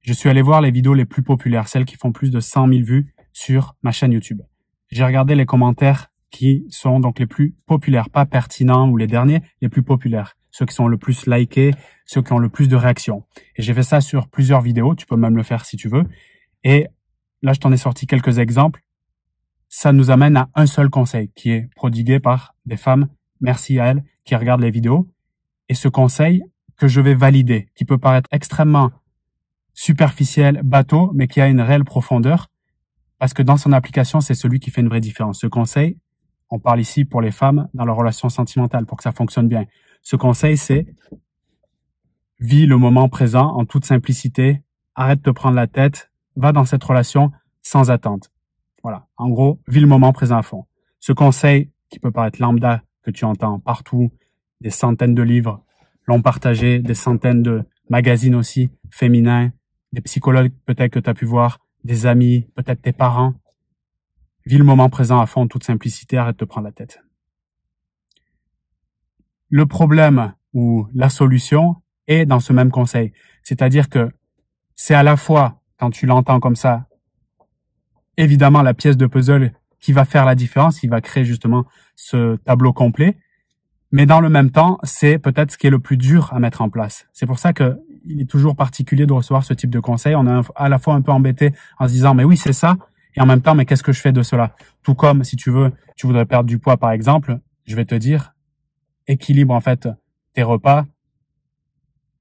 Je suis allé voir les vidéos les plus populaires, celles qui font plus de 100 000 vues sur ma chaîne YouTube. J'ai regardé les commentaires qui sont donc les plus populaires, pas pertinents ou les derniers, les plus populaires. Ceux qui sont le plus likés, ceux qui ont le plus de réactions. Et j'ai fait ça sur plusieurs vidéos, tu peux même le faire si tu veux. Et là, je t'en ai sorti quelques exemples. Ça nous amène à un seul conseil qui est prodigué par des femmes, merci à elles, qui regardent les vidéos. Et ce conseil que je vais valider, qui peut paraître extrêmement superficiel, bateau, mais qui a une réelle profondeur, parce que dans son application, c'est celui qui fait une vraie différence. Ce conseil, on parle ici pour les femmes dans leur relation sentimentale, pour que ça fonctionne bien. Ce conseil, c'est vis le moment présent en toute simplicité, arrête de te prendre la tête, va dans cette relation sans attente. Voilà, en gros, vis le moment présent à fond. Ce conseil, qui peut paraître lambda, que tu entends partout, des centaines de livres l'ont partagé, des centaines de magazines aussi, féminins, des psychologues peut-être que tu as pu voir, des amis, peut-être tes parents. Vis le moment présent à fond en toute simplicité, arrête de te prendre la tête. Le problème ou la solution est dans ce même conseil. C'est-à-dire que c'est à la fois, quand tu l'entends comme ça, évidemment la pièce de puzzle qui va faire la différence, qui va créer justement ce tableau complet, mais dans le même temps, c'est peut-être ce qui est le plus dur à mettre en place. C'est pour ça que il est toujours particulier de recevoir ce type de conseil. On est à la fois un peu embêté en se disant, mais oui, c'est ça, et en même temps, mais qu'est-ce que je fais de cela? Tout comme, si tu voudrais perdre du poids, par exemple, je vais te dire, équilibre en fait tes repas,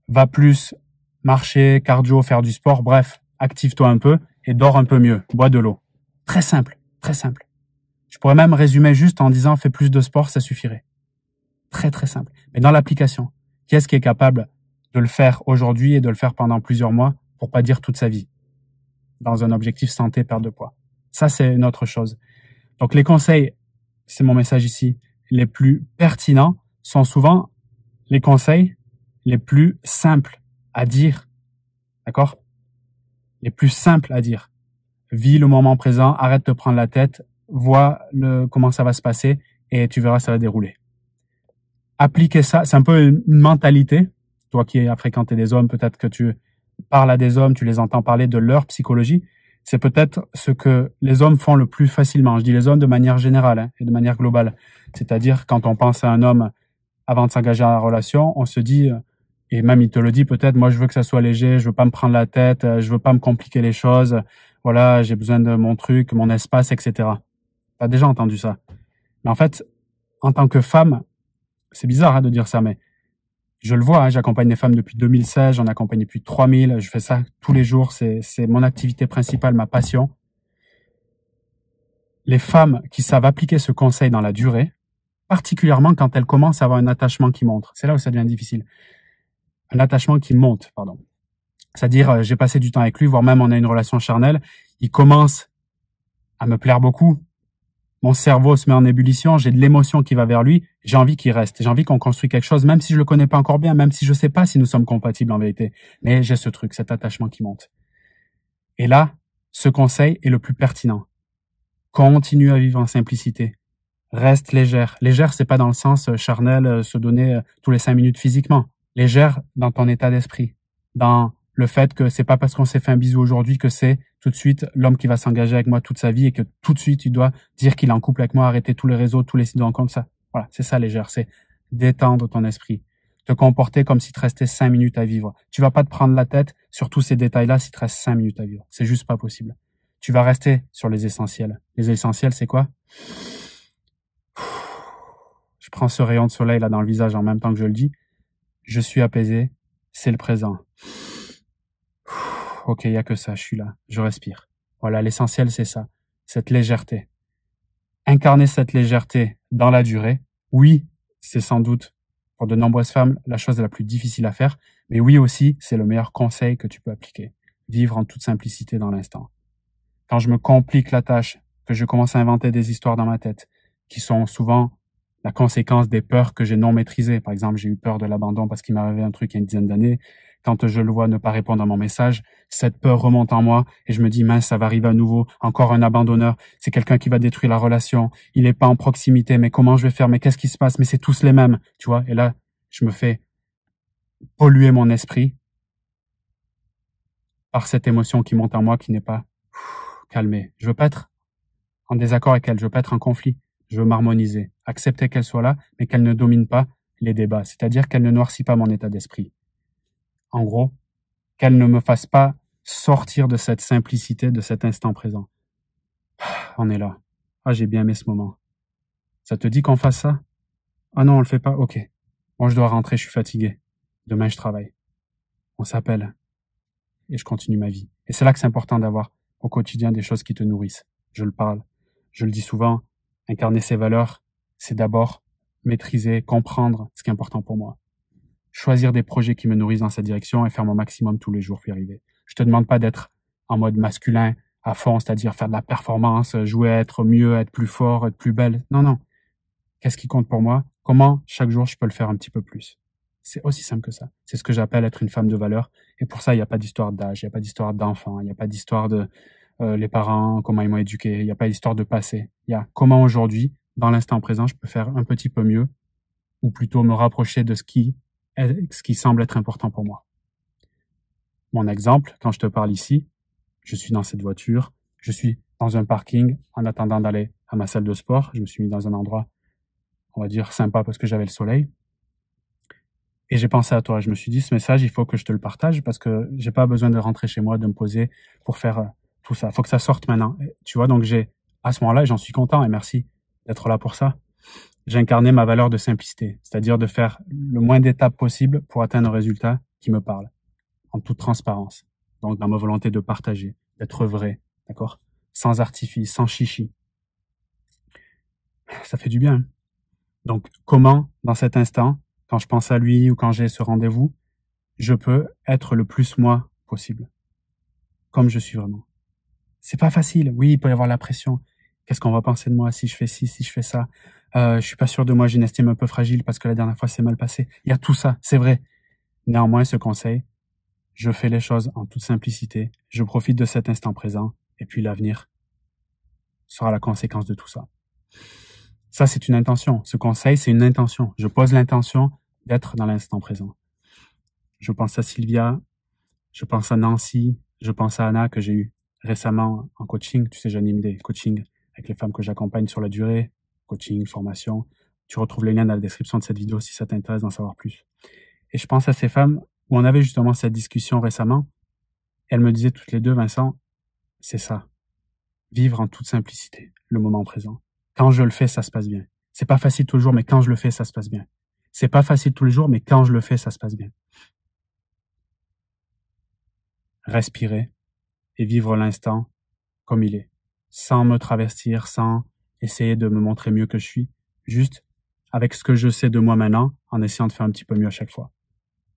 va plus marcher, cardio, faire du sport, bref, active-toi un peu et dors un peu mieux, bois de l'eau. Très simple, très simple. Je pourrais même résumer juste en disant, fais plus de sport, ça suffirait. Très, très simple. Mais dans l'application, qui est-ce qui est capable de le faire aujourd'hui et de le faire pendant plusieurs mois, pour pas dire toute sa vie, dans un objectif santé, perte de poids? Ça, c'est une autre chose. Donc, les conseils, c'est mon message ici, les plus pertinents sont souvent les conseils les plus simples à dire. D'accord? Les plus simples à dire. Vis le moment présent, arrête de te prendre la tête, vois comment ça va se passer et tu verras, ça va dérouler. Appliquer ça, c'est un peu une mentalité. Toi qui as fréquenté des hommes, peut-être que tu parles à des hommes, tu les entends parler de leur psychologie. C'est peut-être ce que les hommes font le plus facilement. Je dis les hommes de manière générale et de manière globale. C'est-à-dire, quand on pense à un homme avant de s'engager dans la relation, on se dit, et même il te le dit peut-être, moi je veux que ça soit léger, je veux pas me prendre la tête, je veux pas me compliquer les choses, voilà, j'ai besoin de mon truc, mon espace, etc. Tu as déjà entendu ça. Mais en fait, en tant que femme, c'est bizarre de dire ça, mais je le vois, j'accompagne des femmes depuis 2016, j'en accompagne depuis 3000, je fais ça tous les jours, c'est mon activité principale, ma passion. Les femmes qui savent appliquer ce conseil dans la durée, particulièrement quand elles commencent à avoir un attachement qui monte, c'est là où ça devient difficile. Un attachement qui monte, pardon. C'est-à-dire, j'ai passé du temps avec lui, voire même on a une relation charnelle, il commence à me plaire beaucoup, mon cerveau se met en ébullition, j'ai de l'émotion qui va vers lui, j'ai envie qu'il reste, j'ai envie qu'on construise quelque chose, même si je le connais pas encore bien, même si je sais pas si nous sommes compatibles en vérité. Mais j'ai ce truc, cet attachement qui monte. Et là, ce conseil est le plus pertinent. Continue à vivre en simplicité. Reste légère. Légère, c'est pas dans le sens charnel, se donner tous les 5 minutes physiquement. Légère dans ton état d'esprit. Dans le fait que c'est pas parce qu'on s'est fait un bisou aujourd'hui que c'est tout de suite l'homme qui va s'engager avec moi toute sa vie et que tout de suite il doit dire qu'il est en couple avec moi, arrêter tous les réseaux, tous les sites de rencontres, ça. Voilà, c'est ça légère, c'est détendre ton esprit. Te comporter comme s'il te restait 5 minutes à vivre. Tu vas pas te prendre la tête sur tous ces détails-là s'il te reste 5 minutes à vivre. C'est juste pas possible. Tu vas rester sur les essentiels. Les essentiels, c'est quoi? Je prends ce rayon de soleil là dans le visage en même temps que je le dis. Je suis apaisé, c'est le présent. Ok, il n'y a que ça, je suis là, je respire. Voilà, l'essentiel, c'est ça, cette légèreté. Incarner cette légèreté dans la durée, oui, c'est sans doute, pour de nombreuses femmes, la chose la plus difficile à faire, mais oui aussi, c'est le meilleur conseil que tu peux appliquer. Vivre en toute simplicité dans l'instant. Quand je me complique la tâche, que je commence à inventer des histoires dans ma tête, qui sont souvent la conséquence des peurs que j'ai non maîtrisées. Par exemple, j'ai eu peur de l'abandon parce qu'il m'est arrivé un truc il y a une dizaine d'années. Quand je le vois ne pas répondre à mon message, cette peur remonte en moi et je me dis, mince, ça va arriver à nouveau. Encore un abandonneur. C'est quelqu'un qui va détruire la relation. Il n'est pas en proximité. Mais comment je vais faire? Mais qu'est-ce qui se passe? Mais c'est tous les mêmes. Tu vois? Et là, je me fais polluer mon esprit par cette émotion qui monte en moi qui n'est pas calmée. Je veux pas être en désaccord avec elle, je veux pas être en conflit, je veux m'harmoniser, accepter qu'elle soit là, mais qu'elle ne domine pas les débats, c'est-à-dire qu'elle ne noircit pas mon état d'esprit. En gros, qu'elle ne me fasse pas sortir de cette simplicité, de cet instant présent. On est là. Ah, j'ai bien aimé ce moment. Ça te dit qu'on fasse ça? Ah non, on le fait pas? Ok. Bon, je dois rentrer, je suis fatigué. Demain, je travaille. On s'appelle. Et je continue ma vie. Et c'est là que c'est important d'avoir au quotidien des choses qui te nourrissent. Je le parle. Je le dis souvent. Incarner ses valeurs, c'est d'abord maîtriser, comprendre ce qui est important pour moi. Choisir des projets qui me nourrissent dans cette direction et faire mon maximum tous les jours pour y arriver. Je te demande pas d'être en mode masculin à fond, c'est-à-dire faire de la performance, jouer à être mieux, à être plus fort, être plus belle. Non, non. Qu'est-ce qui compte pour moi? Comment chaque jour je peux le faire un petit peu plus? C'est aussi simple que ça. C'est ce que j'appelle être une femme de valeur. Et pour ça, il n'y a pas d'histoire d'âge, il n'y a pas d'histoire d'enfant, il n'y a pas d'histoire de les parents, comment ils m'ont éduqué, il n'y a pas d'histoire de passé. Il y a comment aujourd'hui, dans l'instant présent, je peux faire un petit peu mieux, ou plutôt me rapprocher de ce qui semble être important pour moi. Mon exemple, quand je te parle ici, je suis dans cette voiture, je suis dans un parking en attendant d'aller à ma salle de sport. Je me suis mis dans un endroit, on va dire, sympa parce que j'avais le soleil. Et j'ai pensé à toi. Je me suis dit, ce message, il faut que je te le partage parce que j'ai pas besoin de rentrer chez moi, de me poser pour faire tout ça. Il faut que ça sorte maintenant. Et, tu vois, donc à ce moment-là, j'en suis content et merci d'être là pour ça. J'ai incarné ma valeur de simplicité, c'est-à-dire de faire le moins d'étapes possible pour atteindre un résultat qui me parle, en toute transparence. Donc, dans ma volonté de partager, d'être vrai, d'accord? Sans artifice, sans chichi. Ça fait du bien. Donc, comment, dans cet instant, quand je pense à lui ou quand j'ai ce rendez-vous, je peux être le plus moi possible, comme je suis vraiment. C'est pas facile. Oui, il peut y avoir la pression. Qu'est-ce qu'on va penser de moi si je fais ci, si je fais ça? Je suis pas sûr de moi, j'ai une estime un peu fragile parce que la dernière fois c'est mal passé. Il y a tout ça, c'est vrai. Néanmoins, ce conseil, je fais les choses en toute simplicité, je profite de cet instant présent, et puis l'avenir sera la conséquence de tout ça. Ça, c'est une intention. Ce conseil, c'est une intention. Je pose l'intention d'être dans l'instant présent. Je pense à Sylvia, je pense à Nancy, je pense à Anna que j'ai eu récemment en coaching. Tu sais, j'anime des coachings avec les femmes que j'accompagne sur la durée, coaching, formation. Tu retrouves les liens dans la description de cette vidéo si ça t'intéresse d'en savoir plus. Et je pense à ces femmes où on avait justement cette discussion récemment. Elles me disaient toutes les deux, Vincent, c'est ça. Vivre en toute simplicité, le moment présent. Quand je le fais, ça se passe bien. C'est pas facile tous les jours, mais quand je le fais, ça se passe bien. C'est pas facile tous les jours, mais quand je le fais, ça se passe bien. Respirer et vivre l'instant comme il est, sans me travestir, sans essayer de me montrer mieux que je suis, juste avec ce que je sais de moi maintenant, en essayant de faire un petit peu mieux à chaque fois.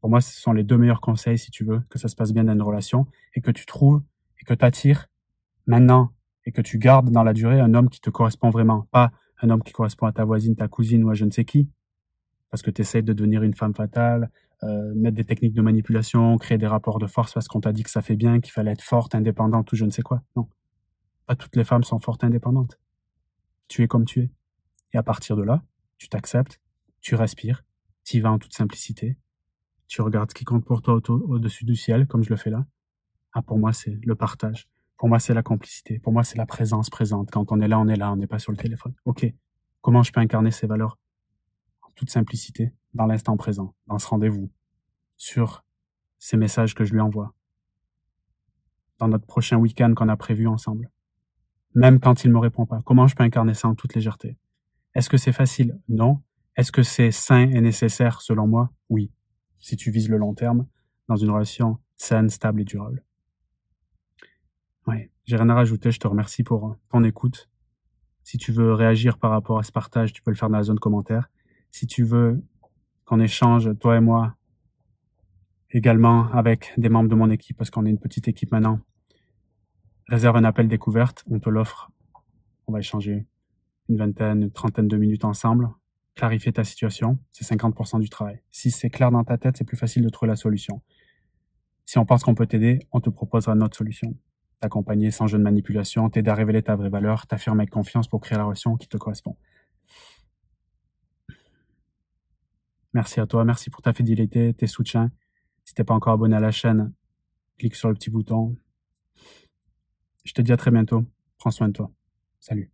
Pour moi, ce sont les deux meilleurs conseils, si tu veux, que ça se passe bien dans une relation et que tu trouves et que tu attires maintenant et que tu gardes dans la durée un homme qui te correspond vraiment, pas un homme qui correspond à ta voisine, ta cousine ou à je ne sais qui, parce que tu essaies de devenir une femme fatale, mettre des techniques de manipulation, créer des rapports de force parce qu'on t'a dit que ça fait bien, qu'il fallait être forte, indépendante ou je ne sais quoi. Non, pas toutes les femmes sont fortes et indépendantes. Tu es comme tu es. Et à partir de là, tu t'acceptes, tu respires, tu y vas en toute simplicité, tu regardes ce qui compte pour toi au-dessus du ciel, comme je le fais là. Ah, pour moi, c'est le partage. Pour moi, c'est la complicité. Pour moi, c'est la présence présente. Quand on est là, on n'est pas sur le téléphone. Ok, comment je peux incarner ces valeurs en toute simplicité, dans l'instant présent, dans ce rendez-vous, sur ces messages que je lui envoie, dans notre prochain week-end qu'on a prévu ensemble, même quand il me répond pas. Comment je peux incarner ça en toute légèreté? Est-ce que c'est facile? Non. Est-ce que c'est sain et nécessaire selon moi? Oui. Si tu vises le long terme, dans une relation saine, stable et durable. Ouais, j'ai rien à rajouter, je te remercie pour ton écoute. Si tu veux réagir par rapport à ce partage, tu peux le faire dans la zone commentaire. Si tu veux qu'on échange, toi et moi, également avec des membres de mon équipe, parce qu'on est une petite équipe maintenant, réserve un appel découverte, on te l'offre. On va échanger une vingtaine, une trentaine de minutes ensemble, clarifier ta situation, c'est 50% du travail. Si c'est clair dans ta tête, c'est plus facile de trouver la solution. Si on pense qu'on peut t'aider, on te proposera notre solution. T'accompagner sans jeu de manipulation, t'aider à révéler ta vraie valeur, t'affirmer avec confiance pour créer la relation qui te correspond. Merci à toi, merci pour ta fidélité, tes soutiens. Si t'es pas encore abonné à la chaîne, clique sur le petit bouton. Je te dis à très bientôt. Prends soin de toi. Salut.